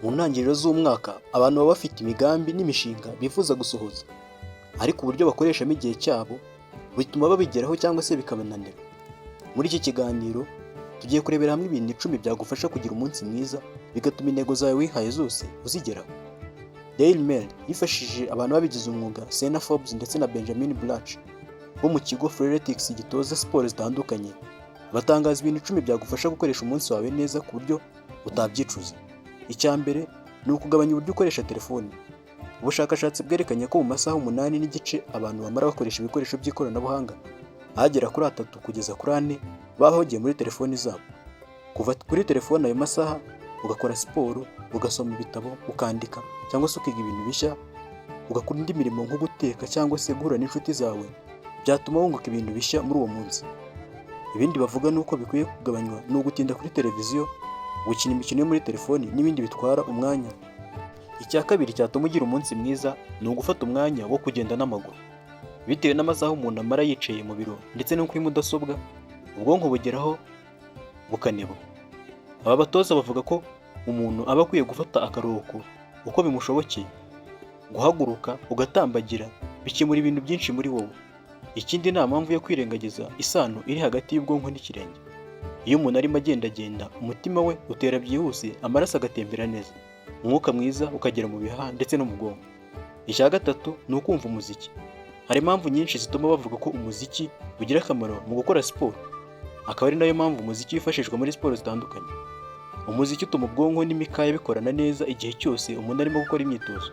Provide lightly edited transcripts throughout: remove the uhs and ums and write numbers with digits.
Mu ntangiriro z'umwaka abantu baba bafite imigambi n'imishinga bifuza gusohoza, ariko uburyo bakoreshamo igihe cyabo bituma babigeraho cyangwa se bikabananira. Muri iki kiganiro tugiye kurebera hamwe ibintu 10 byagufasha kugira umunsi mwiza bigatuma intego zawe wihaye zose uzigeraho. Daily Mail yifashishije abantu babigize umwuga Sena Forbes ndetse na Benjamin Blanch bo mu kigo Freeletics gitoza siporo zitandukanye, batangaza ibintu 10 byagufasha gukoresha umunsi wawe neza ku buryo utabyicuza. Icya mbere ni ukugabanya uburyo ukoresha telefoni. Ubushakashatsi bwerekanye ko mu masaha 8 n'igice abantu bamara bakoresha ibikoresho by'ikoranabuhanga, ahagera kuri 3 kugeza kuri 4 bahugiye muri telefoni zabo. Kuva kuri telefoni ayo masaha ugakora siporo, ugasoma ibitabo, ukandika cyangwa se ukiga ibintu bishya, ugakora indi mirimo nko guteka cyangwa se guhura n'inshuti zawe, byatuma wunguka ibintu bishya muri uwo munsi. Ibindi bavuga nuko bikwiye kugabanywa no gutinda kuri televiziyo, gukina imikino yo muri telefoni n'ibindi bitwara umwanya. Icya kabiri cyatuma ugira umunsi mwiza ni ugufata umwanya wo kugenda n'amaguru. Bitewe n'amasaha umuntu amara yicaye mu biro ndetse no kuri mudasobwa, ubwonko bugeraho bukanebo. Aba batoza bavuga ko umuntu aba akwiye gufata akaruhuko uko bimushobokeye. Guhaguruka ugatambagira bikemura ibintu byinshi muri wowe. Ikindi nta mpamvu yo kwirengagiza isano iri hagati y'ubwonko n'ikirenge. Iyo umuntu arimo agendagenda, umutima we utera byihuse, amaraso agatembera neza, umwuka mwiza ukagera mu bihaha ndetse no mu bwonko. Icya gatatu ni ukumva umuziki. Hari impamvu nyinshi zituma bavuga ko umuziki ugira akamaro mu gukora siporo, akaba ari nayo mpamvu umuziki wifashishwa muri siporo zitandukanye. Umuziki utuma ubwonko n'imikaya bikorana neza igihe cyose umuntu arimo gukora imyitozo.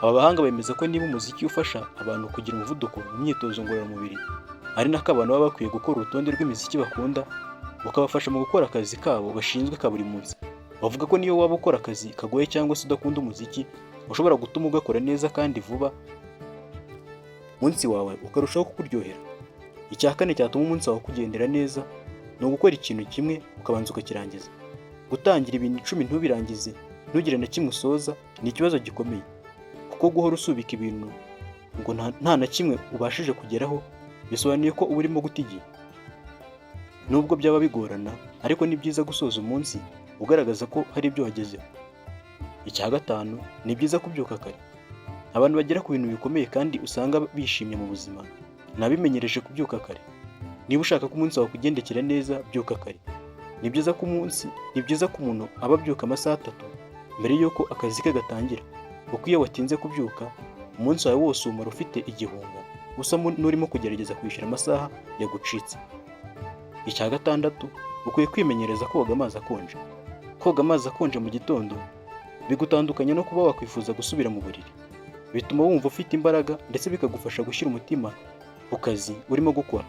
Aba bahanga bemeza ko niba umuziki ufasha abantu kugira umuvuduko mu myitozo ngororamubiri, ari nako abantu baba bakwiye gukora urutonde rw'imiziki bakunda, ukabafasha mu gukora akazi kabo bashinzwe ka buri munsi. Bavuga ko niyo waba ukora akazi kagoye cyangwa se udakunda umuziki, ushobora gutuma ugakora neza kandi vuba, umunsi wawe ukarushaho kukuryohera. Icya kane cyatuma umunsi wawe kugendera neza ni ugukora ikintu kimwe ukabanza ukakirangiza. Gutangira ibintu 10 ntubirangize, ntugire na kimwe usoza, ni ikibazo gikomeye, kuko guhora usubika ibintu ngo nta na kimwe ubashije kugeraho bisobanuye ko uba urimo guta igihe. Nubwo byaba bigorana, ariko ni byiza gusoza umunsi ugaragaza ko hari ibyo wagezeho. Icya gatanu ni byiza kubyuka kare. Abantu bagera ku bintu bikomeye kandi usanga bishimye mu buzima, nabimenyereje kubyuka kare. Niba ushaka ko umunsi wawe kugendekera neza, byuka kare. Ni byiza ko umuntu aba abyuka amasaha 3 mbere y'uko akazi ke gatangira, kuko iyo watinze kubyuka, umunsi wawe wose umara ufite igihunga, usa n'urimo kugerageza kwishyura amasaha yagucitse. Icya gatandatu, ukwiye kwimenyereza koga amazi akonje. Koga amazi akonje mu gitondo bigutandukanya no kuba wakwifuza gusubira mu buriri. Bituma wumva ufite imbaraga ndetse bikagufasha gushyira umutima ku kazi urimo gukora.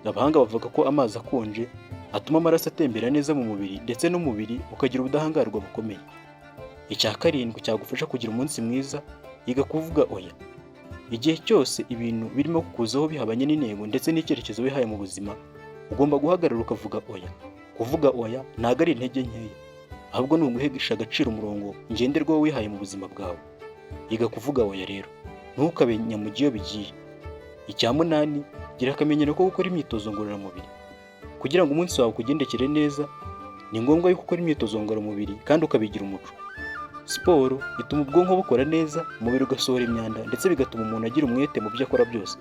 Abahanga bavuga ko amazi akonje atuma amaraso atembera neza mu mubiri ndetse n'umubiri ukagira ubudahangarwa bukomeye. Icya karindwi cyagufasha kugira umunsi mwiza, yiga kuvuga oya. Igihe cyose ibintu birimo kukuzaho bihabanye n'intego ndetse n'icyerekezo wihaye mu buzima, ugomba guhagarara ukavuga oya. Kuvuga oya ntabwo ari intege nkeya, ahubwo ni uguhesha agaciro umurongo ngenderwaho wihaye mu buzima bwawe. Yiga kuvuga oya rero, ntukabe nyamugiyo bigiye. Icya 8, gira akamenyero ko gukora imyitozo ngororamubiri. Kugira ngo umunsi wawe kugendekere neza, ni ngombwa yuko ukora imyitozo ngororamubiri kandi ukabigira umuco. Siporo ituma ubwonko bukora neza, umubiri ugasohora imyanda ndetse bigatuma umuntu agira umwete mu byo akora byose.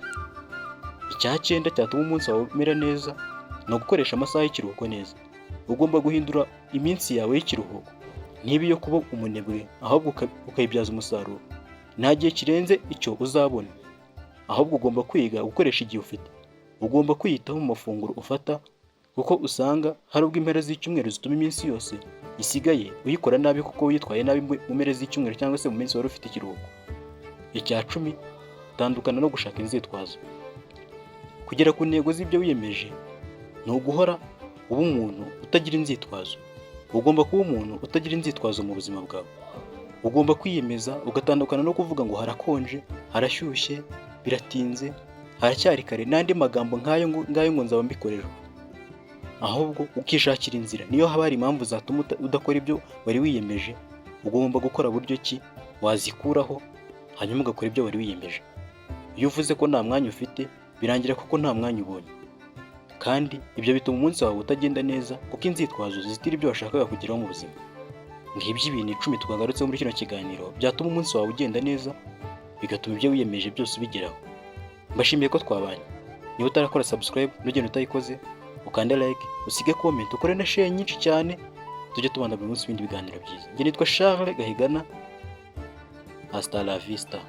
Icya 9 cyatuma umunsi wawe umera neza ni ugukoresha amasaha y'ikiruhuko neza. Ugomba guhindura iminsi yawe y'ikiruhuko, ntibe iyo kuba umunebwe, ahubwo ukayibyaza umusaruro. Nta gihe kirenze icyo uzabona, ahubwo ugomba kwiga gukoresha igihe ufite. Ugomba kwiyitaho mu mafunguro ufata, kuko usanga hari ubwo impera z'icyumweru zituma iminsi yose isigaye uyikora nabi kuko witwaye nabi mu mpera z'icyumweru cyangwa se mu minsi wari ufite ikiruhuko. Icya 10, tandukana no gushaka inzitwazo. Kugera ku ntego z'ibyo wiyemeje ni uguhora uba umuntu utagira inzitwazo. Ugomba kuba umuntu utagira inzitwazo mu buzima bwawe. Ugomba kwiyemeza ugatandukana no kuvuga ngo harakonje, harashyushye, biratinze, haracyari kare n'andi magambo ngayo ngo nzaba mbikorera. Ahubwo ukishakira inzira. Niyo haba hari impamvu zatuma udakora ibyo wari wiyemeje, ugomba gukora buryo ki wazikuraho, hanyuma ugakora ibyo wari wiyemeje. Iyo uvuze ko nta mwanya ufite, birangira kuko nta mwanya ubonye. kandi ibyo bituma umunsi wawe utagenda neza kuko inzitwazo zizitira ibyo washakaga kugeraho mu buzima. ngibyo ibintu 10 twagarutseho muri kino kiganiro byatuma umunsi wawe ugenda neza, bigatuma ibyo wiyemeje byose ubigeraho. Mbashimiye ko twabanye. Niba utarakora subscribe n'ugenda utayikoze, ukanda like, usige comment, ukore na share nyinshi cyane, tujye tubana buri munsi ibindi biganiro byiza. Njye nitwa Charles Gahigana. Hasta la vista.